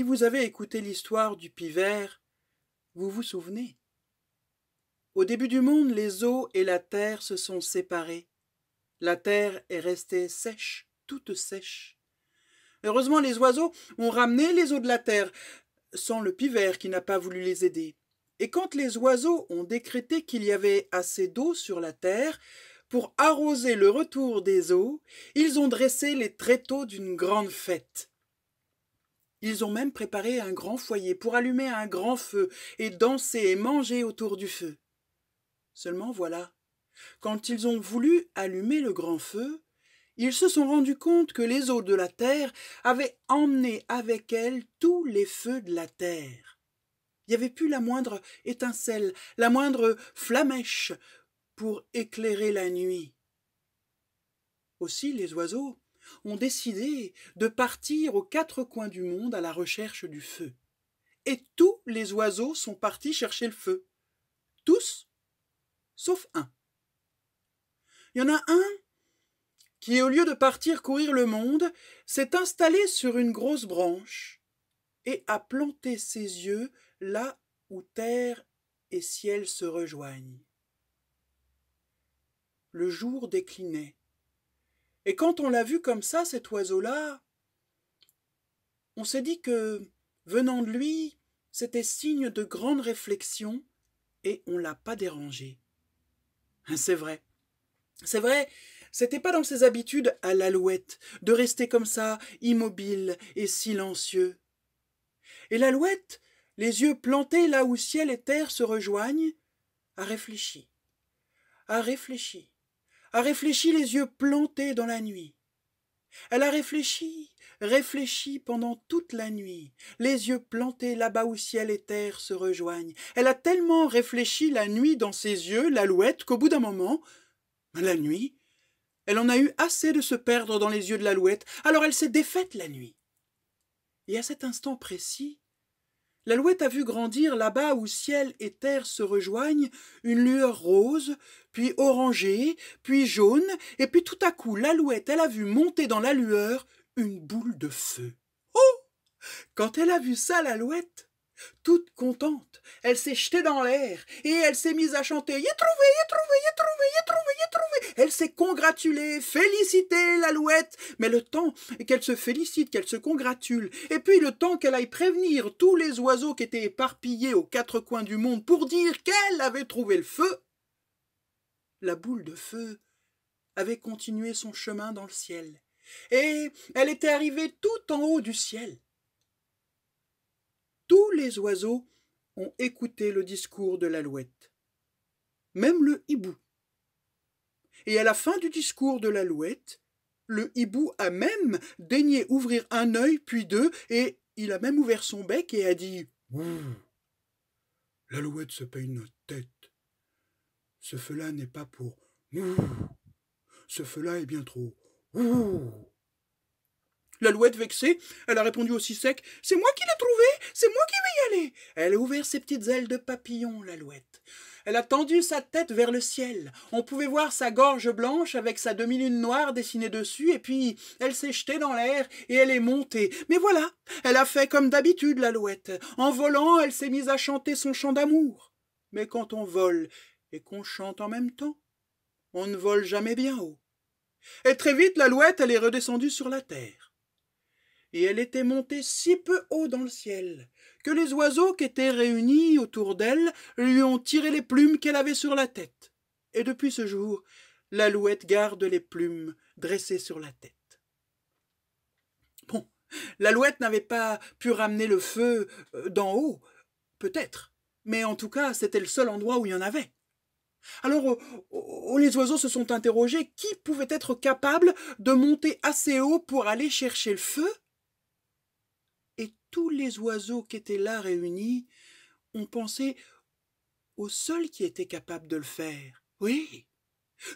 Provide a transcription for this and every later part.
Si vous avez écouté l'histoire du pivert, vous vous souvenez. Au début du monde, les eaux et la terre se sont séparées. La terre est restée sèche, toute sèche. Heureusement, les oiseaux ont ramené les eaux de la terre, sans le pivert qui n'a pas voulu les aider. Et quand les oiseaux ont décrété qu'il y avait assez d'eau sur la terre, pour arroser le retour des eaux, ils ont dressé les tréteaux d'une grande fête. Ils ont même préparé un grand foyer pour allumer un grand feu et danser et manger autour du feu. Seulement voilà, quand ils ont voulu allumer le grand feu, ils se sont rendus compte que les eaux de la terre avaient emmené avec elles tous les feux de la terre. Il n'y avait plus la moindre étincelle, la moindre flamèche pour éclairer la nuit. Aussi les oiseaux ont décidé de partir aux quatre coins du monde à la recherche du feu. Et tous les oiseaux sont partis chercher le feu. Tous, sauf un. Il y en a un qui, au lieu de partir courir le monde, s'est installé sur une grosse branche et a planté ses yeux là où terre et ciel se rejoignent. Le jour déclinait. Et quand on l'a vu comme ça, cet oiseau-là, on s'est dit que, venant de lui, c'était signe de grande réflexion et on ne l'a pas dérangé. C'est vrai, c'était pas dans ses habitudes à l'alouette de rester comme ça, immobile et silencieux. Et l'alouette, les yeux plantés là où ciel et terre se rejoignent, a réfléchi, a réfléchi, a réfléchi les yeux plantés dans la nuit. Elle a réfléchi, réfléchi pendant toute la nuit, les yeux plantés là-bas où ciel et terre se rejoignent. Elle a tellement réfléchi la nuit dans ses yeux, l'alouette, qu'au bout d'un moment, la nuit, elle en a eu assez de se perdre dans les yeux de l'alouette, alors elle s'est défaite la nuit. Et à cet instant précis, l'alouette a vu grandir là-bas où ciel et terre se rejoignent une lueur rose, puis orangée, puis jaune, et puis tout à coup l'alouette, elle a vu monter dans la lueur une boule de feu. Oh! Quand elle a vu ça, l'alouette, toute contente, elle s'est jetée dans l'air et elle s'est mise à chanter « J'ai trouvé, j'ai trouvé, j'ai trouvé, j'ai trouvé, j'ai trouvé !» Elle s'est congratulée, félicité l'alouette, mais le temps qu'elle se félicite, qu'elle se congratule, et puis le temps qu'elle aille prévenir tous les oiseaux qui étaient éparpillés aux quatre coins du monde pour dire qu'elle avait trouvé le feu, la boule de feu avait continué son chemin dans le ciel, et elle était arrivée tout en haut du ciel. Tous les oiseaux ont écouté le discours de l'alouette, même le hibou. Et à la fin du discours de l'alouette, le hibou a même daigné ouvrir un œil puis deux, et il a même ouvert son bec et a dit « Ouh, l'alouette se paye notre tête. Ce feu-là n'est pas pour ouh, ce feu-là est bien trop ouh. » L'alouette vexée, elle a répondu aussi sec « C'est moi qui l'ai trouvé, c'est moi qui vais y aller !» Elle a ouvert ses petites ailes de papillon, l'alouette. Elle a tendu sa tête vers le ciel. On pouvait voir sa gorge blanche avec sa demi-lune noire dessinée dessus, et puis elle s'est jetée dans l'air et elle est montée. Mais voilà, elle a fait comme d'habitude, l'alouette. En volant, elle s'est mise à chanter son chant d'amour. Mais quand on vole et qu'on chante en même temps, on ne vole jamais bien haut. Et très vite, l'alouette, elle est redescendue sur la terre. Et elle était montée si peu haut dans le ciel que les oiseaux qui étaient réunis autour d'elle lui ont tiré les plumes qu'elle avait sur la tête. Et depuis ce jour, l'alouette garde les plumes dressées sur la tête. Bon, l'alouette n'avait pas pu ramener le feu d'en haut, peut-être, mais en tout cas, c'était le seul endroit où il y en avait. Alors, les oiseaux se sont interrogés qui pouvait être capable de monter assez haut pour aller chercher le feu. Et tous les oiseaux qui étaient là réunis ont pensé au seul qui était capable de le faire. Oui,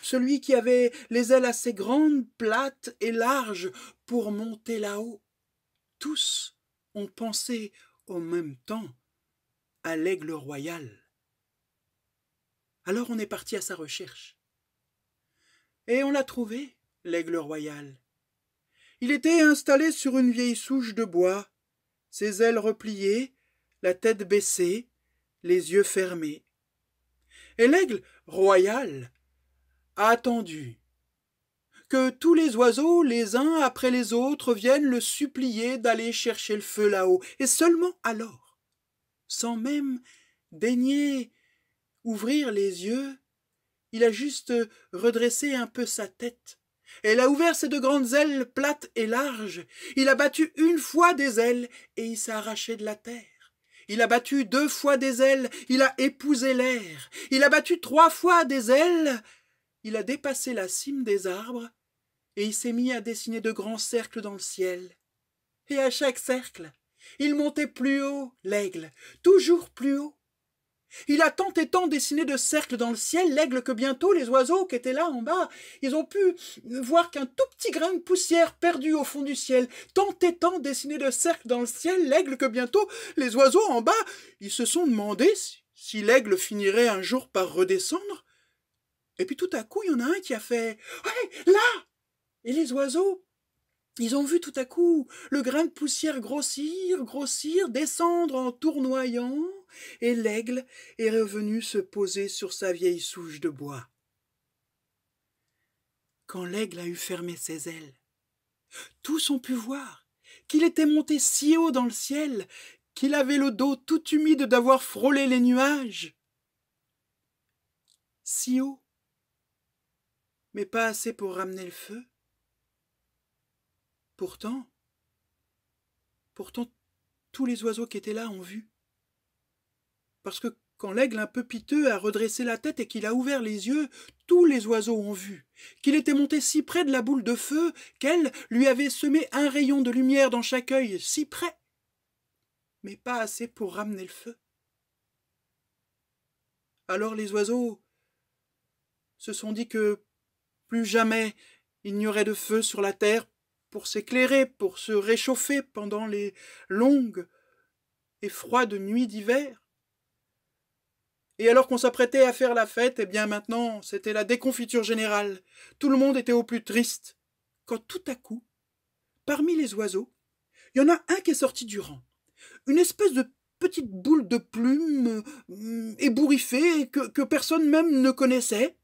celui qui avait les ailes assez grandes, plates et larges pour monter là-haut. Tous ont pensé en même temps à l'aigle royal. Alors on est parti à sa recherche. Et on l'a trouvé, l'aigle royal. Il était installé sur une vieille souche de bois. ses ailes repliées, la tête baissée, les yeux fermés. Et l'aigle royal a attendu que tous les oiseaux, les uns après les autres, viennent le supplier d'aller chercher le feu là-haut, et seulement alors, sans même daigner ouvrir les yeux, il a juste redressé un peu sa tête. Elle a ouvert ses deux grandes ailes plates et larges. Il a battu une fois des ailes et il s'est arraché de la terre. Il a battu 2 fois des ailes, il a épousé l'air. Il a battu 3 fois des ailes, il a dépassé la cime des arbres et il s'est mis à dessiner de grands cercles dans le ciel. Et à chaque cercle, il montait plus haut, l'aigle, toujours plus haut. Il a tant et tant dessiné de cercles dans le ciel, l'aigle, que bientôt les oiseaux qui étaient là en bas, ils ont pu voir qu'un tout petit grain de poussière perdu au fond du ciel. Tant et tant dessiné de cercles dans le ciel, l'aigle, que bientôt les oiseaux en bas, ils se sont demandé si l'aigle finirait un jour par redescendre. Et puis tout à coup, il y en a un qui a fait « Ouais, là !» Et les oiseaux, ils ont vu tout à coup le grain de poussière grossir, descendre en tournoyant, et l'aigle est revenu se poser sur sa vieille souche de bois. Quand l'aigle a eu fermé ses ailes, tous ont pu voir qu'il était monté si haut dans le ciel qu'il avait le dos tout humide d'avoir frôlé les nuages. Si haut, mais pas assez pour ramener le feu. Pourtant, tous les oiseaux qui étaient là ont vu. Parce que quand l'aigle un peu piteux a redressé la tête et qu'il a ouvert les yeux, tous les oiseaux ont vu qu'il était monté si près de la boule de feu qu'elle lui avait semé un rayon de lumière dans chaque œil, si près, mais pas assez pour ramener le feu. Alors les oiseaux se sont dit que plus jamais il n'y aurait de feu sur la terre pour s'éclairer, pour se réchauffer pendant les longues et froides nuits d'hiver. Et alors qu'on s'apprêtait à faire la fête, eh bien maintenant, c'était la déconfiture générale. Tout le monde était au plus triste. Quand tout à coup, parmi les oiseaux, il y en a un qui est sorti du rang. Une espèce de petite boule de plumes ébouriffée que personne même ne connaissait.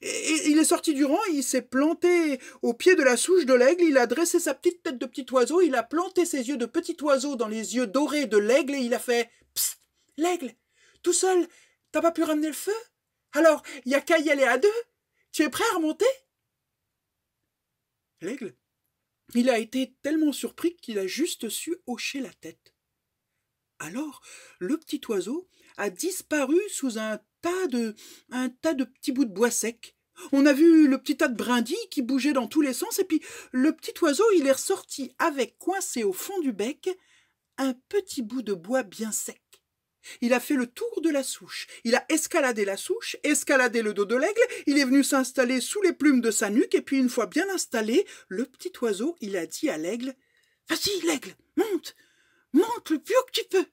Et il est sorti du rang, il s'est planté au pied de la souche de l'aigle, il a dressé sa petite tête de petit oiseau, il a planté ses yeux de petit oiseau dans les yeux dorés de l'aigle et il a fait « Psst, l'aigle, tout seul, t'as pas pu ramener le feu? Alors, y a qu'à y aller à 2. Tu es prêt à remonter ?» L'aigle, il a été tellement surpris qu'il a juste su hocher la tête. Alors, le petit oiseau a disparu sous un tas de petits bouts de bois secs. On a vu le petit tas de brindilles qui bougeait dans tous les sens, et puis le petit oiseau, il est ressorti avec, coincé au fond du bec, un petit bout de bois bien sec. Il a fait le tour de la souche, il a escaladé la souche, escaladé le dos de l'aigle, il est venu s'installer sous les plumes de sa nuque, et puis une fois bien installé, le petit oiseau, il a dit à l'aigle « Vas-y, l'aigle, monte le plus haut que tu peux !»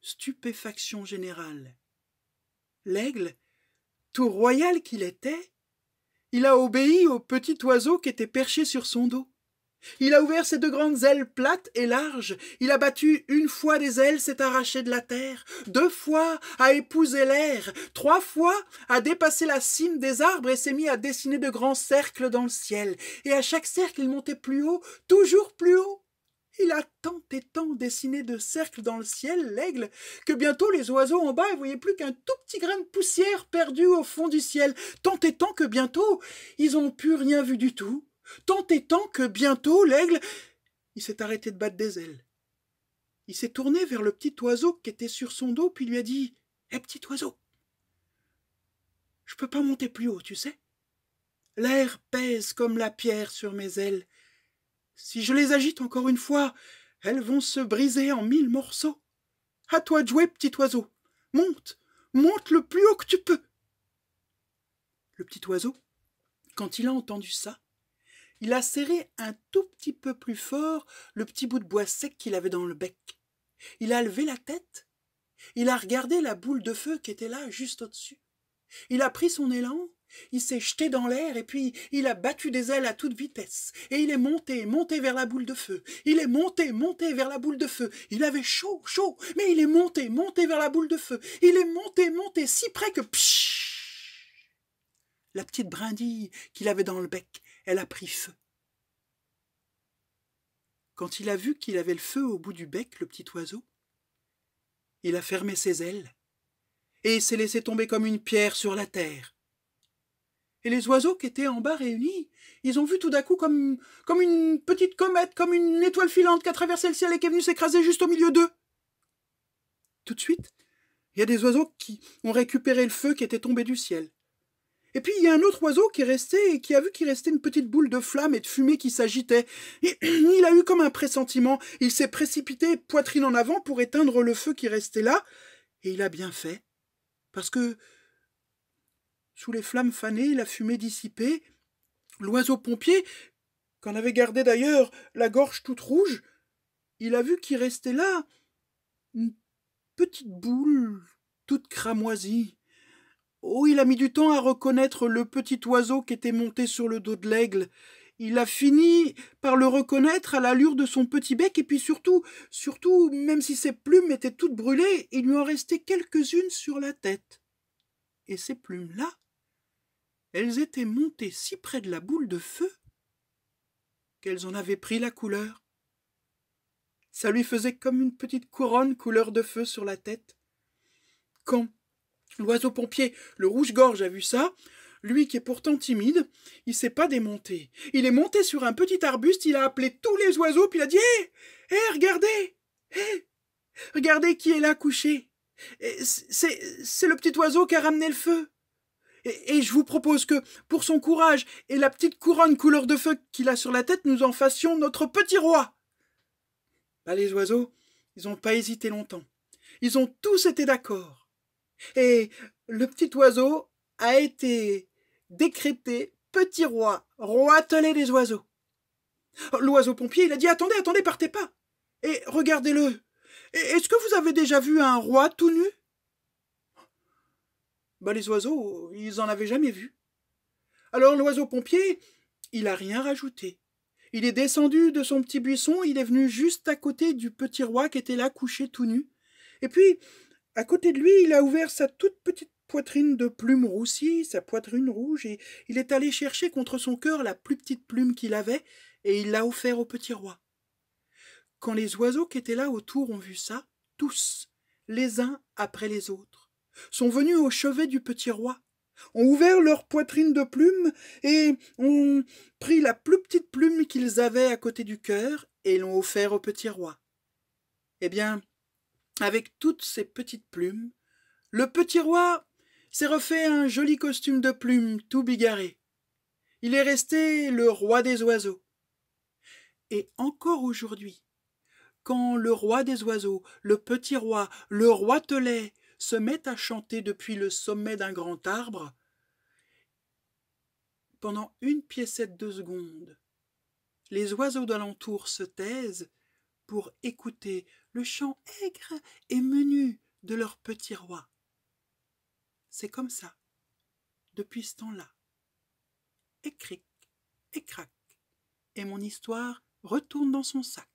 Stupéfaction générale. L'aigle, tout royal qu'il était, il a obéi au petit oiseau qui était perché sur son dos. Il a ouvert ses 2 grandes ailes plates et larges, il a battu 1 fois des ailes, s'est arraché de la terre, 2 fois a épousé l'air, 3 fois a dépassé la cime des arbres et s'est mis à dessiner de grands cercles dans le ciel. Et à chaque cercle, il montait plus haut, toujours plus haut. Il a tant et tant dessiné de cercles dans le ciel, l'aigle, que bientôt les oiseaux en bas ne voyaient plus qu'un tout petit grain de poussière perdu au fond du ciel, tant et tant que bientôt ils n'ont plus rien vu du tout, tant et tant que bientôt l'aigle, il s'est arrêté de battre des ailes. Il s'est tourné vers le petit oiseau qui était sur son dos, puis lui a dit « Hé, petit oiseau, je peux pas monter plus haut, tu sais. L'air pèse comme la pierre sur mes ailes. Si je les agite encore une fois, elles vont se briser en 1000 morceaux. À toi de jouer, petit oiseau. Monte le plus haut que tu peux. » Le petit oiseau, quand il a entendu ça, il a serré un tout petit peu plus fort le petit bout de bois sec qu'il avait dans le bec. Il a levé la tête, il a regardé la boule de feu qui était là juste au-dessus. Il a pris son élan Il s'est jeté dans l'air et puis il a battu des ailes à toute vitesse. Et il est monté, monté vers la boule de feu. Il est monté, monté vers la boule de feu. Il avait chaud, chaud, mais il est monté, monté vers la boule de feu. Il est monté, monté, si près que... Pshhh, la petite brindille qu'il avait dans le bec, elle a pris feu. Quand il a vu qu'il avait le feu au bout du bec, le petit oiseau, il a fermé ses ailes et s'est laissé tomber comme une pierre sur la terre. Et les oiseaux qui étaient en bas réunis, ils ont vu tout d'un coup comme une petite comète, comme une étoile filante qui a traversé le ciel et qui est venue s'écraser juste au milieu d'eux. Tout de suite, il y a des oiseaux qui ont récupéré le feu qui était tombé du ciel. Et puis il y a un autre oiseau qui est resté et qui a vu qu'il restait une petite boule de flamme et de fumée qui s'agitait. Et il a eu comme un pressentiment. Il s'est précipité poitrine en avant pour éteindre le feu qui restait là. Et il a bien fait. Parce que sous les flammes fanées, la fumée dissipée, l'oiseau pompier, qu'en avait gardé d'ailleurs la gorge toute rouge, il a vu qu'il restait là une petite boule toute cramoisie. Oh, il a mis du temps à reconnaître le petit oiseau qui était monté sur le dos de l'aigle. Il a fini par le reconnaître à l'allure de son petit bec, et puis surtout, même si ses plumes étaient toutes brûlées, il lui en restait quelques-unes sur la tête. Et ces plumes-là, elles étaient montées si près de la boule de feu qu'elles en avaient pris la couleur. Ça lui faisait comme une petite couronne couleur de feu sur la tête. Quand l'oiseau pompier, le rouge-gorge, a vu ça, lui qui est pourtant timide, il s'est pas démonté. Il est monté sur un petit arbuste, il a appelé tous les oiseaux, puis il a dit « Hé, regardez, regardez qui est là couché. C'est le petit oiseau qui a ramené le feu. Et je vous propose que, pour son courage et la petite couronne couleur de feu qu'il a sur la tête, nous en fassions notre petit roi. » Bah, les oiseaux, ils n'ont pas hésité longtemps. Ils ont tous été d'accord. Et le petit oiseau a été décrété petit roi, roi Telet des oiseaux. L'oiseau pompier, il a dit « Attendez, attendez, partez pas. Et regardez-le. Est-ce que vous avez déjà vu un roi tout nu ?» Bah, les oiseaux, ils en avaient jamais vu. Alors l'oiseau pompier, il a rien rajouté. Il est descendu de son petit buisson, il est venu juste à côté du petit roi qui était là couché tout nu. Et puis, à côté de lui, il a ouvert sa toute petite poitrine de plumes roussies, sa poitrine rouge, et il est allé chercher contre son cœur la plus petite plume qu'il avait, et il l'a offert au petit roi. Quand les oiseaux qui étaient là autour ont vu ça, tous, les uns après les autres, sont venus au chevet du petit roi, ont ouvert leur poitrine de plumes et ont pris la plus petite plume qu'ils avaient à côté du cœur et l'ont offert au petit roi. Eh bien, avec toutes ces petites plumes, le petit roi s'est refait un joli costume de plumes tout bigarré. Il est resté le roi des oiseaux. Et encore aujourd'hui, quand le roi des oiseaux, le petit roi, le roi Telet, se met à chanter depuis le sommet d'un grand arbre, pendant une piécette de seconde, les oiseaux d'alentour se taisent pour écouter le chant aigre et menu de leur petit roi. C'est comme ça, depuis ce temps-là. Et cric, et crac, et mon histoire retourne dans son sac.